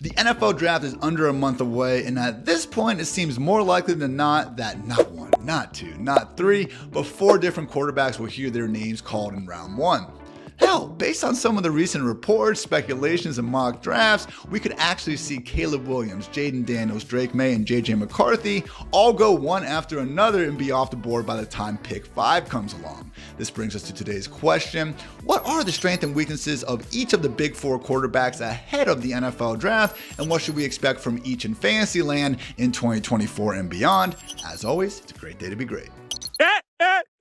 The NFL draft is under a month away, and at this point, it seems more likely than not that not one, not two, not three, but four different quarterbacks will hear their names called in round one. Hell, based on some of the recent reports, speculations, and mock drafts, we could actually see Caleb Williams, Jayden Daniels, Drake Maye, and JJ McCarthy all go one after another and be off the board by the time pick 5 comes along. This brings us to today's question. What are the strengths and weaknesses of each of the big 4 quarterbacks ahead of the NFL draft, and what should we expect from each in Fantasyland in 2024 and beyond? As always, it's a great day to be great.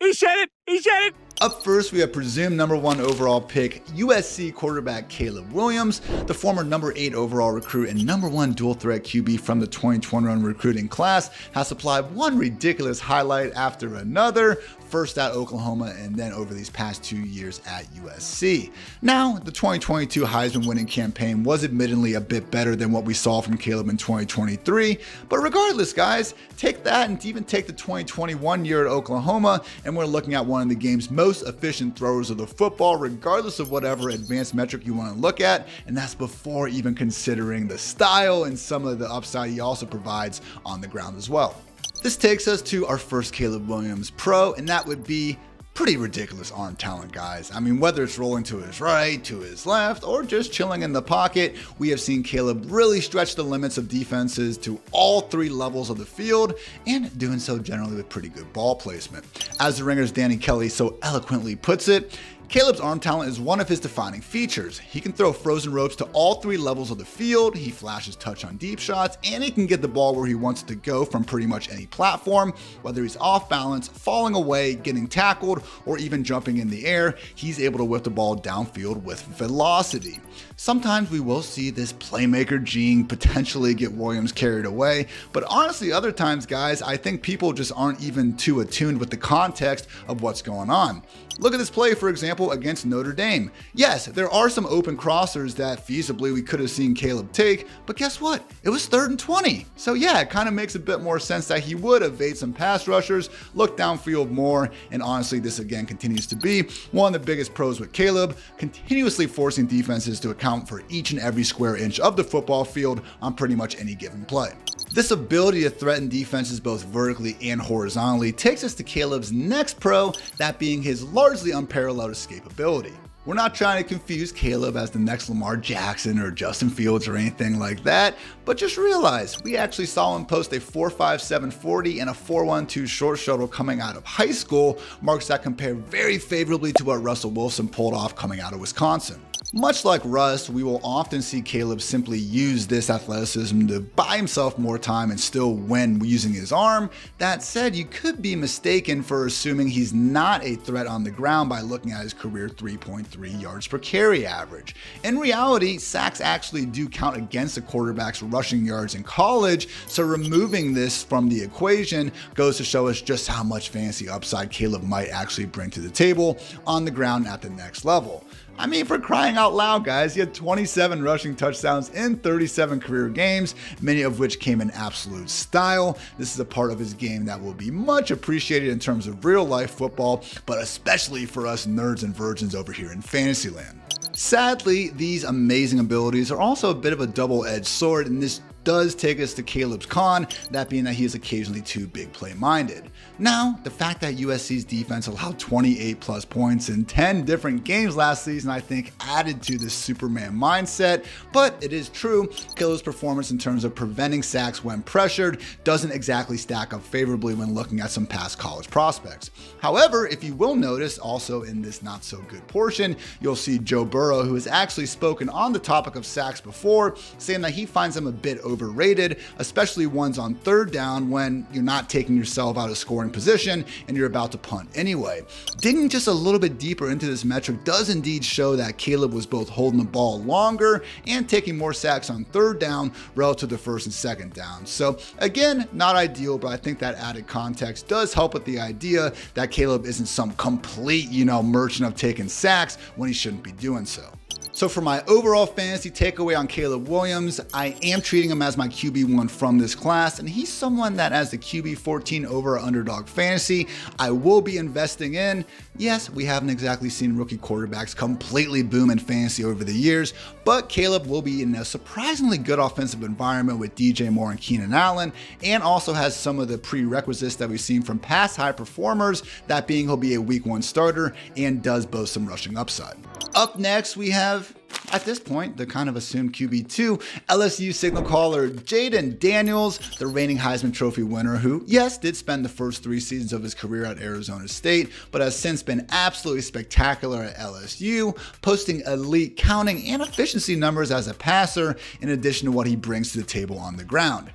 He said it! He said it! Up first, we have presumed number 1 overall pick, USC quarterback Caleb Williams, the former number 8 overall recruit and number 1 dual threat QB from the 2021 recruiting class, has supplied one ridiculous highlight after another, first at Oklahoma and then over these past 2 years at USC. Now, the 2022 Heisman winning campaign was admittedly a bit better than what we saw from Caleb in 2023, but regardless, guys, take that and even take the 2021 year at Oklahoma, and we're looking at one of the game's most efficient throwers of the football, regardless of whatever advanced metric you want to look at, and that's before even considering the style and some of the upside he also provides on the ground as well. This takes us to our first Caleb Williams pro, and that would be pretty ridiculous arm talent, guys. I mean, whether it's rolling to his right, to his left, or just chilling in the pocket, we have seen Caleb really stretch the limits of defenses to all 3 levels of the field, and doing so generally with pretty good ball placement. As the Ringer's Danny Kelly so eloquently puts it, Caleb's arm talent is one of his defining features. He can throw frozen ropes to all 3 levels of the field, he flashes touch on deep shots, and he can get the ball where he wants it to go from pretty much any platform. Whether he's off balance, falling away, getting tackled, or even jumping in the air, he's able to whip the ball downfield with velocity. Sometimes we will see this playmaker gene potentially get Williams carried away, but honestly, other times, guys, I think people just aren't even too attuned with the context of what's going on. Look at this play, for example, against Notre Dame. Yes, there are some open crossers that feasibly we could have seen Caleb take, but guess what? It was 3rd and 20. So yeah, it kind of makes a bit more sense that he would evade some pass rushers, look downfield more, and honestly, this again continues to be one of the biggest pros with Caleb, continuously forcing defenses to account for each and every square inch of the football field on pretty much any given play. This ability to threaten defenses both vertically and horizontally takes us to Caleb's next pro, that being his largely unparalleled escapability. We're not trying to confuse Caleb as the next Lamar Jackson or Justin Fields or anything like that, but just realize we actually saw him post a 4.57 40 and a 4.12 short shuttle coming out of high school, marks that compare very favorably to what Russell Wilson pulled off coming out of Wisconsin. Much like Russ, we will often see Caleb simply use this athleticism to buy himself more time and still win using his arm. That said, you could be mistaken for assuming he's not a threat on the ground by looking at his career 3.3 yards per carry average. In reality, sacks actually do count against a quarterback's rushing yards in college, so removing this from the equation goes to show us just how much fantasy upside Caleb might actually bring to the table on the ground at the next level. I mean, for crying out loud, guys, he had 27 rushing touchdowns in 37 career games, many of which came in absolute style. This is a part of his game that will be much appreciated in terms of real life football, but especially for us nerds and virgins over here in Fantasyland. Sadly, these amazing abilities are also a bit of a double-edged sword, and this does take us to Caleb's con, that being that he is occasionally too big play minded. Now, the fact that USC's defense allowed 28 plus points in 10 different games last season, I think added to this Superman mindset, but it is true, Caleb's performance in terms of preventing sacks when pressured doesn't exactly stack up favorably when looking at some past college prospects. However, if you will notice, also in this not so good portion, you'll see Joe Burrow, who has actually spoken on the topic of sacks before, saying that he finds them a bit overrated, especially ones on 3rd down when you're not taking yourself out of scoring position and you're about to punt anyway. Digging just a little bit deeper into this metric does indeed show that Caleb was both holding the ball longer and taking more sacks on 3rd down relative to 1st and 2nd down. So again, not ideal, but I think that added context does help with the idea that Caleb isn't some complete, merchant of taking sacks when he shouldn't be doing so. So for my overall fantasy takeaway on Caleb Williams, I am treating him as my QB1 from this class, and he's someone that as the QB14 over underdog fantasy, I will be investing in. Yes, we haven't exactly seen rookie quarterbacks completely boom in fantasy over the years, but Caleb will be in a surprisingly good offensive environment with DJ Moore and Keenan Allen, and also has some of the prerequisites that we've seen from past high performers, that being he'll be a week 1 starter and does boast some rushing upside. Up next, we have, at this point, the kind of assumed QB2, LSU signal caller Jayden Daniels, the reigning Heisman Trophy winner who, yes, did spend the first 3 seasons of his career at Arizona State, but has since been absolutely spectacular at LSU, posting elite counting and efficiency numbers as a passer, in addition to what he brings to the table on the ground.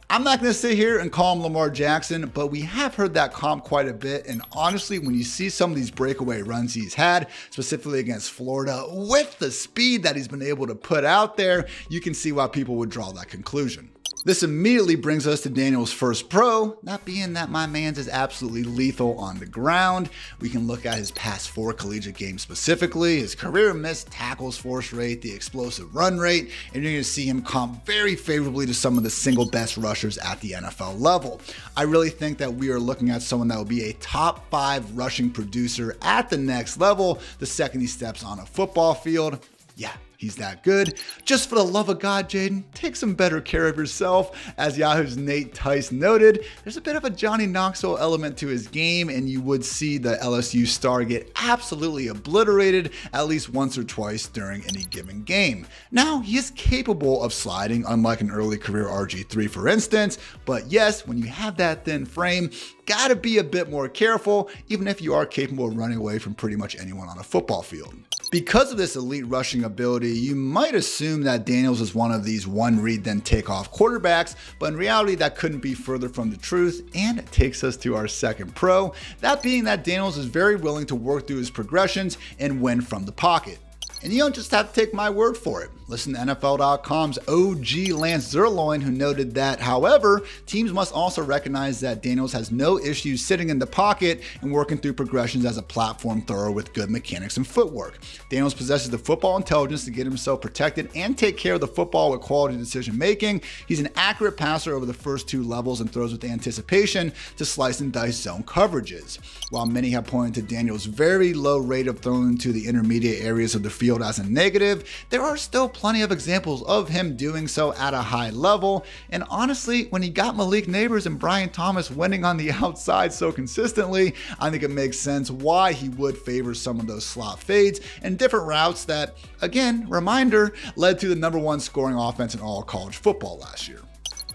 I'm not going to sit here and call him Lamar Jackson, but we have heard that comp quite a bit, and honestly, when you see some of these breakaway runs he's had, specifically against Florida, with the speed that he's been able to put out there, you can see why people would draw that conclusion. This immediately brings us to Daniels' first pro, that being that my man's is absolutely lethal on the ground. We can look at his past 4 collegiate games specifically, his career missed tackles force rate, the explosive run rate, and you're going to see him comp very favorably to some of the single best rushers at the NFL level. I really think that we are looking at someone that will be a top 5 rushing producer at the next level the second he steps on a football field. Yeah, he's that good. Just for the love of God, Jayden, take some better care of yourself. As Yahoo's Nate Tice noted, there's a bit of a Johnny Knoxville element to his game, and you would see the LSU star get absolutely obliterated at least once or twice during any given game. Now, he is capable of sliding, unlike an early career RG3, for instance, but yes, when you have that thin frame, gotta be a bit more careful, even if you are capable of running away from pretty much anyone on a football field. Because of this elite rushing ability, you might assume that Daniels is one of these one read then take off quarterbacks, but in reality that couldn't be further from the truth, and it takes us to our second pro, that being that Daniels is very willing to work through his progressions and win from the pocket. And you don't just have to take my word for it. Listen to NFL.com's OG Lance Zierlein, who noted that, however, teams must also recognize that Daniels has no issues sitting in the pocket and working through progressions as a platform thrower with good mechanics and footwork. Daniels possesses the football intelligence to get himself protected and take care of the football with quality decision making. He's an accurate passer over the first 2 levels and throws with anticipation to slice and dice zone coverages. While many have pointed to Daniels' very low rate of throwing into the intermediate areas of the field as a negative, there are still plenty of examples of him doing so at a high level, and honestly, when he got Malik Neighbors and Brian Thomas winning on the outside so consistently, I think it makes sense why he would favor some of those slot fades and different routes that, again, reminder, led to the #1 scoring offense in all college football last year.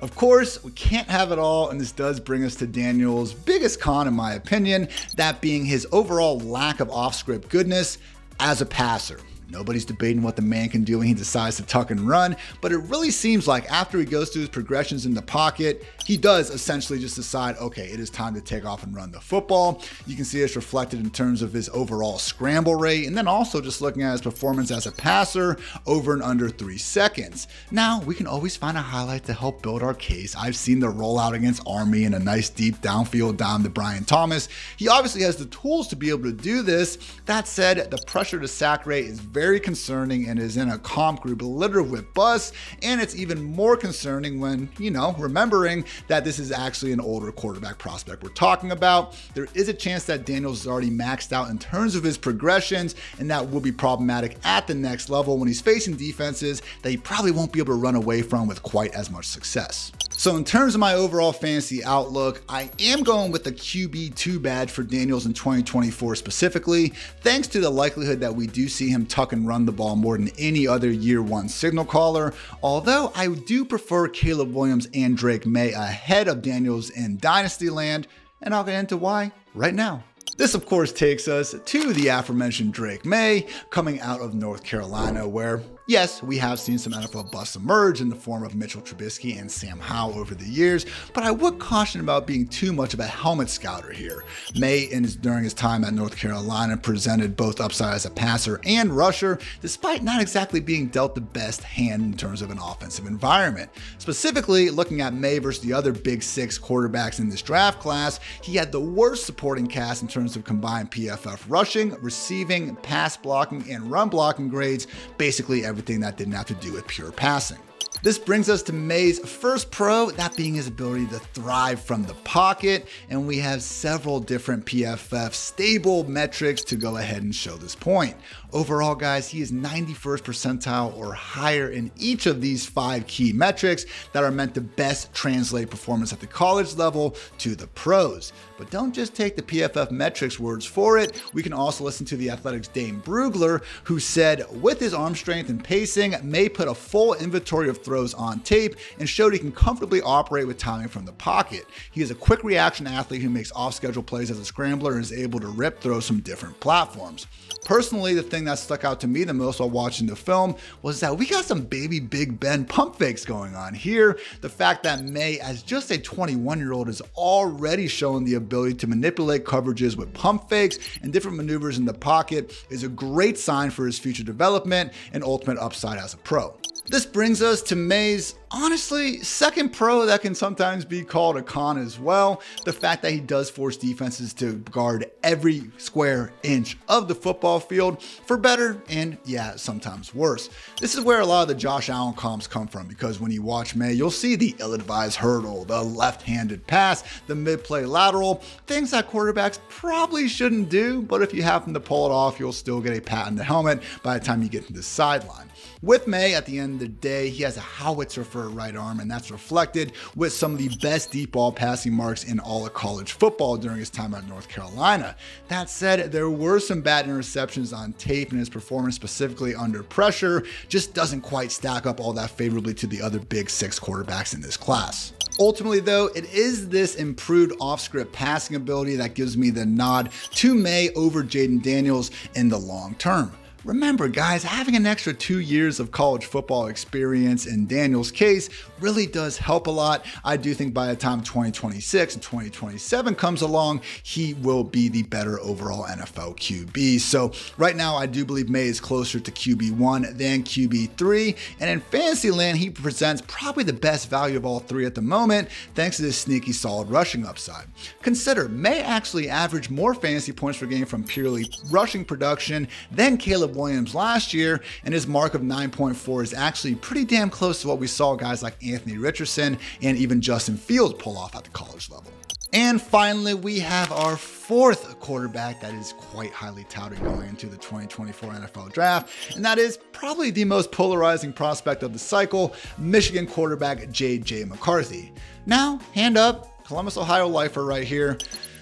Of course, we can't have it all, and this does bring us to Daniels' biggest con in my opinion, that being his overall lack of off-script goodness as a passer. Nobody's debating what the man can do when he decides to tuck and run, but it really seems like after he goes through his progressions in the pocket, he does essentially just decide, okay, it is time to take off and run the football. You can see this reflected in terms of his overall scramble rate, and then also just looking at his performance as a passer over and under 3 seconds. Now, we can always find a highlight to help build our case. I've seen the rollout against Army and a nice deep downfield dime to Brian Thomas. He obviously has the tools to be able to do this. That said, the pressure to sack rate is very concerning and is in a comp group littered with busts, and it's even more concerning when, remembering that this is actually an older quarterback prospect we're talking about. There is a chance that Daniels is already maxed out in terms of his progressions, and that will be problematic at the next level when he's facing defenses that he probably won't be able to run away from with quite as much success. So in terms of my overall fantasy outlook, I am going with the QB2 badge for Daniels in 2024 specifically, thanks to the likelihood that we do see him tuck and run the ball more than any other year 1 signal caller, although I do prefer Caleb Williams and Drake Maye ahead of Daniels in Dynasty Land, and I'll get into why right now. This, of course, takes us to the aforementioned Drake Maye coming out of North Carolina, where, Yes, we have seen some NFL busts emerge in the form of Mitchell Trubisky and Sam Howell over the years, but I would caution about being too much of a helmet scouter here. Maye, during his time at North Carolina, presented both upside as a passer and rusher, despite not exactly being dealt the best hand in terms of an offensive environment. Specifically, looking at Maye versus the other Big Six quarterbacks in this draft class, he had the worst supporting cast in terms of combined PFF rushing, receiving, pass blocking, and run blocking grades, basically everything that didn't have to do with pure passing. This brings us to Maye's first pro, that being his ability to thrive from the pocket, and we have several different PFF stable metrics to go ahead and show this point. Overall, guys, he is 91st percentile or higher in each of these 5 key metrics that are meant to best translate performance at the college level to the pros. But don't just take the PFF metrics words for it. We can also listen to the Athletics' Dane Brugler, who said, with his arm strength and pacing, Maye put a full inventory of throws on tape and showed he can comfortably operate with timing from the pocket. He is a quick reaction athlete who makes off-schedule plays as a scrambler and is able to rip throws from different platforms. Personally, the thing that stuck out to me the most while watching the film was that we got some baby Big Ben pump fakes going on here. The fact that Maye, as just a 21-year-old, is already showing the ability to manipulate coverages with pump fakes and different maneuvers in the pocket is a great sign for his future development and ultimate upside as a pro. This brings us to Maye's, honestly, second pro that can sometimes be called a con as well. The fact that he does force defenses to guard every square inch of the football field for better and, yeah, sometimes worse. This is where a lot of the Josh Allen comps come from, because when you watch Maye, you'll see the ill-advised hurdle, the left-handed pass, the mid-play lateral, things that quarterbacks probably shouldn't do, but if you happen to pull it off, you'll still get a pat on the helmet by the time you get to the sideline. With Maye, at the end of the day, he has a howitzer for a right arm, and that's reflected with some of the best deep ball passing marks in all of college football during his time at North Carolina. That said, there were some bad interceptions on tape, and his performance specifically under pressure just doesn't quite stack up all that favorably to the other Big Six quarterbacks in this class. Ultimately, though, it is this improved off-script passing ability that gives me the nod to Maye over Jayden Daniels in the long term. Remember, guys, having an extra 2 years of college football experience in Daniels' case really does help a lot. I do think by the time 2026 and 2027 comes along, he will be the better overall NFL QB. So right now, I do believe Maye is closer to QB1 than QB3. And in fantasy land, he presents probably the best value of all 3 at the moment, thanks to this sneaky solid rushing upside. Consider, Maye actually averaged more fantasy points per game from purely rushing production than Caleb Williams last year, and his mark of 9.4 is actually pretty damn close to what we saw guys like Anthony Richardson and even Justin Fields pull off at the college level. And finally, we have our 4th quarterback that is quite highly touted going into the 2024 NFL draft, and that is probably the most polarizing prospect of the cycle, Michigan quarterback J.J. McCarthy. Now, hand up, Columbus, Ohio lifer right here.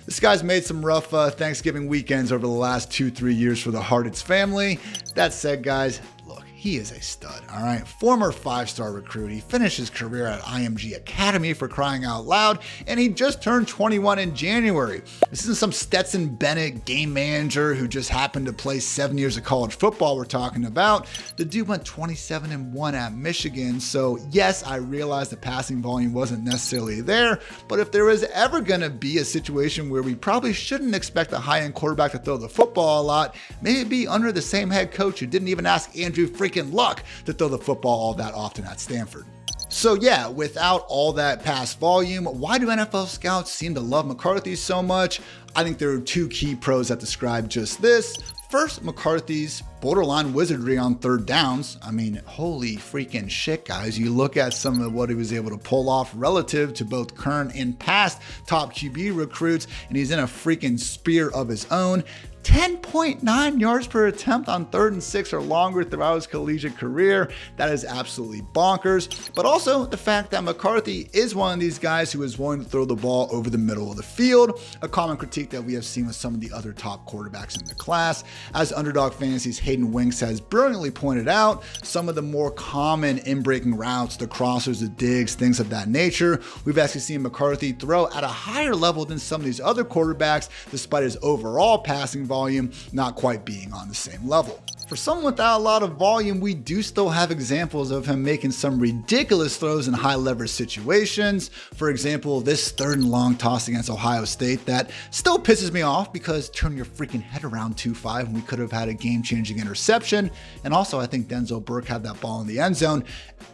This guy's made some rough Thanksgiving weekends over the last 2-3 years for the Hartitz family. That said, guys, look, he is a stud, all right? Former 5-star recruit. He finished his career at IMG Academy, for crying out loud, and he just turned 21 in January. This isn't some Stetson Bennett game manager who just happened to play 7 years of college football we're talking about. The dude went 27-1 at Michigan, so yes, I realize the passing volume wasn't necessarily there, but if there was ever going to be a situation where we probably shouldn't expect a high-end quarterback to throw the football a lot, maybe be under the same head coach who didn't even ask Andrew freaking Luck to throw the football all that often at Stanford. So yeah, without all that pass volume, why do NFL scouts seem to love McCarthy so much? I think there are 2 key pros that describe just this. First, McCarthy's borderline wizardry on third downs. I mean, holy freaking shit, guys. You look at some of what he was able to pull off relative to both current and past top QB recruits, and he's in a freaking spear of his own. 10.9 yards per attempt on 3rd and 6 or longer throughout his collegiate career. That is absolutely bonkers. But also the fact that McCarthy is one of these guys who is willing to throw the ball over the middle of the field, a common critique that we have seen with some of the other top quarterbacks in the class. As Underdog Fantasy's Hayden Winks has brilliantly pointed out, some of the more common in-breaking routes, the crossers, the digs, things of that nature, we've actually seen McCarthy throw at a higher level than some of these other quarterbacks, despite his overall passing volume not quite being on the same level. For someone without a lot of volume, we do still have examples of him making some ridiculous throws in high leverage situations. For example, this 3rd and long toss against Ohio State that still pisses me off because turn your freaking head around 2-5 and we could have had a game-changing interception. And also, I think Denzel Burke had that ball in the end zone.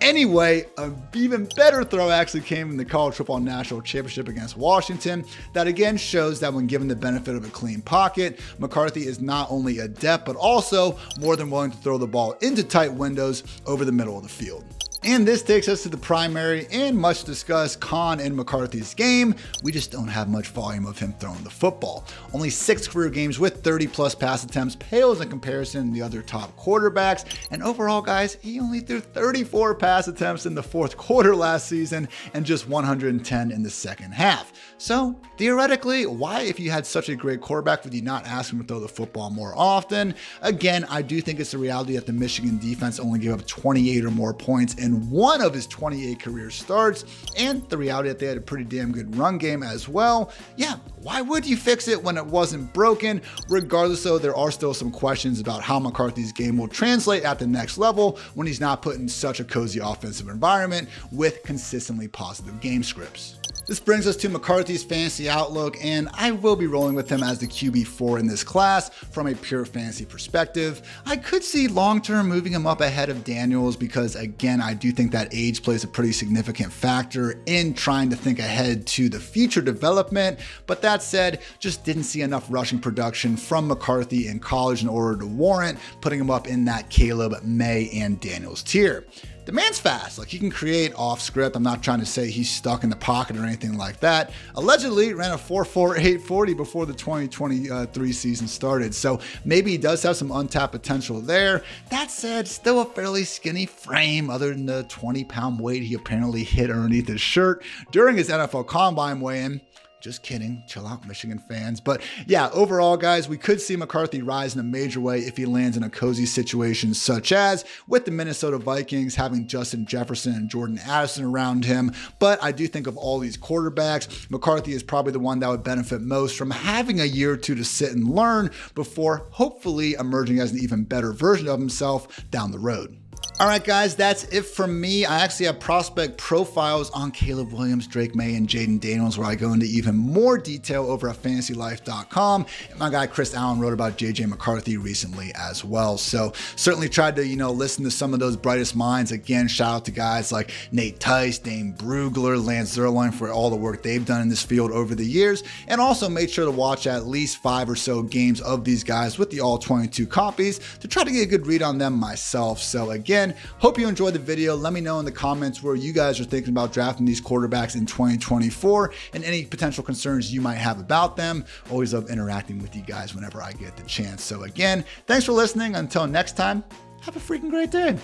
Anyway, an even better throw actually came in the college football national championship against Washington. That again shows that when given the benefit of a clean pocket, McCarthy is not only adept, but also more than willing to throw the ball into tight windows over the middle of the field. And this takes us to the primary and much discussed con in McCarthy's game. We just don't have much volume of him throwing the football. Only 6 career games with 30 plus pass attempts pales in comparison to the other top quarterbacks. And overall, guys, he only threw 34 pass attempts in the 4th quarter last season and just 110 in the second half. So theoretically, why, if you had such a great quarterback, would you not ask him to throw the football more often? Again, I do think it's the reality that the Michigan defense only gave up 28 or more points in one of his 28 career starts, and the reality that they had a pretty damn good run game as well. Yeah, why would you fix it when it wasn't broken? Regardless, though, there are still some questions about how McCarthy's game will translate at the next level when he's not put in such a cozy offensive environment with consistently positive game scripts. This brings us to McCarthy's fantasy outlook, and I will be rolling with him as the QB4 in this class from a pure fantasy perspective. I could see long-term moving him up ahead of Daniels because, again, I do think that age plays a pretty significant factor in trying to think ahead to the future development. But that said, just didn't see enough rushing production from McCarthy in college in order to warrant putting him up in that Caleb, Maye, and Daniels tier. The man's fast, like he can create off script. I'm not trying to say he's stuck in the pocket or anything like that. Allegedly ran a 4.48 40 before the 2023 season started. So maybe he does have some untapped potential there. That said, still a fairly skinny frame other than the 20-pound weight he apparently hit underneath his shirt during his NFL Combine weigh-in. Just kidding. Chill out, Michigan fans. But yeah, overall, guys, we could see McCarthy rise in a major way if he lands in a cozy situation, such as with the Minnesota Vikings having Justin Jefferson and Jordan Addison around him. But I do think of all these quarterbacks, McCarthy is probably the one that would benefit most from having a year or two to sit and learn before hopefully emerging as an even better version of himself down the road. All right, guys, that's it from me. I actually have prospect profiles on Caleb Williams, Drake Maye, and Jayden Daniels, where I go into even more detail over at fantasylife.com. And my guy Chris Allen wrote about JJ McCarthy recently as well. So certainly tried to, listen to some of those brightest minds. Again, shout out to guys like Nate Tice, Dane Brugler, Lance Zierlein for all the work they've done in this field over the years. And also made sure to watch at least 5 or so games of these guys with the all 22 copies to try to get a good read on them myself. So again, hope you enjoyed the video. Let me know in the comments where you guys are thinking about drafting these quarterbacks in 2024 and any potential concerns you might have about them. Always love interacting with you guys whenever I get the chance. So again, thanks for listening. Until next time, have a freaking great day.